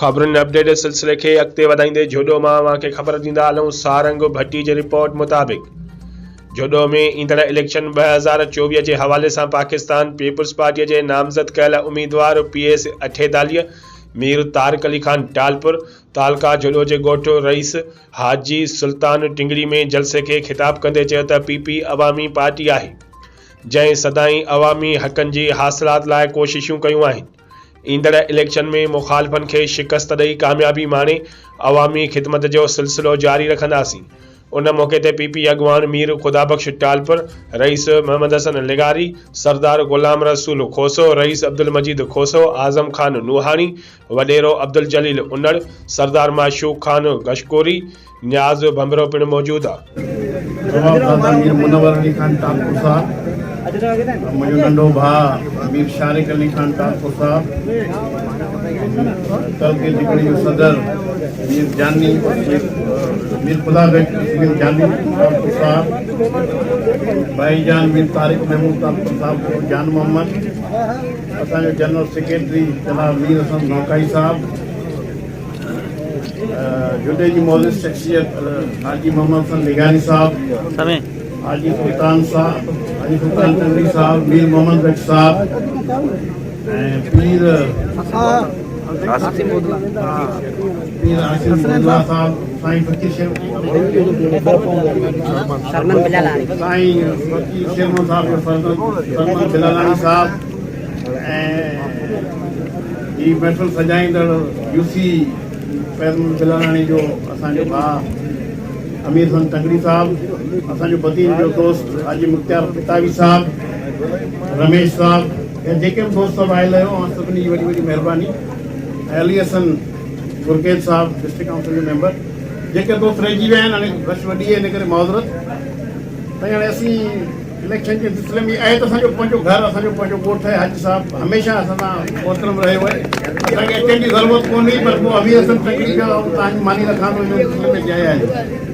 खबरुनि update सिलसिले के अॻिते वधाईंदे जोडो मां के ख़बर ॾींदा हलूं। सारंग भट्टी जी रिपोर्ट मुताबिक़ जोडो में ईंदड़ इलेक्शन 2024 के हवाले से पाकिस्तान पीपुल्स पार्टी के नामज़द कयल उम्मीदवार PS अठेतालीह मीर तारिक अली खान टालपुर तालका जोडो के ॻोठ रईस हाजी सुल्तान टिंगरी में जलसे के खिताब कंदे चयो त PP अवामी पार्टी है जैं सदाई अवामी हकन की हासिलात लाइ कोशिशूं कयूं आहिनि। ईंदड़ इलेक्शन में मुखालफन के शिकस्त ॾेई कामयाबी माणे अवामी खिदमत जो सिलसिलो जारी रखंदासीं। उन मौके ते PP अगवान मीर खुदाबख्श टालपुर, रईस मोहम्मद हसन लिगारी, सरदार गुलाम रसूल खोसो, रईस अब्दुल मजीद खोसो, आजम खान नूहानी, वडेरो अब्दुल जलील उन्नड़, सरदार माशूक खान गशकोरी, न्याज भंबरो पिण मौजूद मुझे नंढो भाउ मीर शारिक अली खान टालपुर साहब, तलके जिकड़ी जो सदर मीर जानी मीर खुदाबख्श मीर जानी टालपुर साहब, भाईजान मीर तारिक महमूद टालपुर साहब, जान मोहम्मद असांजो जनरल सेक्रेटरी जनाब मीर हसन नौकाई साहब, जुडे जी मौलिस शख्सियत हाजी मोहम्मद हसन लिगारी साहब, हाजी सुल्तान साहब, हाजी सुल्तान टिंगरी साहब, मीर मोहम्मद बख्श साहब, पीर आसिम मोदला साहब, साईं फकीर शेर साईं फकीर शेरमन साहब, सरमन बिलालानी साहब, ये महफ़िल सजाईंदड़ UC पैरमन बिलालानी जो असांजो भाउ अमीर हसन टंगड़ी साहब, असांजो बदीन जो दोस्त हाजी मुख्तार किताबी साहब, रमेश साहब, जेके भी दोस्त सब आयल आहियो सभिनी जी वॾी वॾी महिरबानी। अली हसन गुरकेत साहब डिस्ट्रिक्ट काउंसिल जो मेंबर, जेके दोस्त रहिजी विया आहिनि हाणे रश वॾी आहे इन करे माज़रत। त हाणे असीं इलेक्शन के सिलसिले में आहे त असांजो पंहिंजो घरु असांजो पंहिंजो ॻोठ आहे। हाजी साहब हमेशह असां सां मोहतरम रहियो आहे, असांखे अचण जी ज़रूरत कोन्हे, पर पोइ अमीर हसन टंगड़ी जो तव्हांजी मानी रखां थो इन सिलसिले में जय आहे।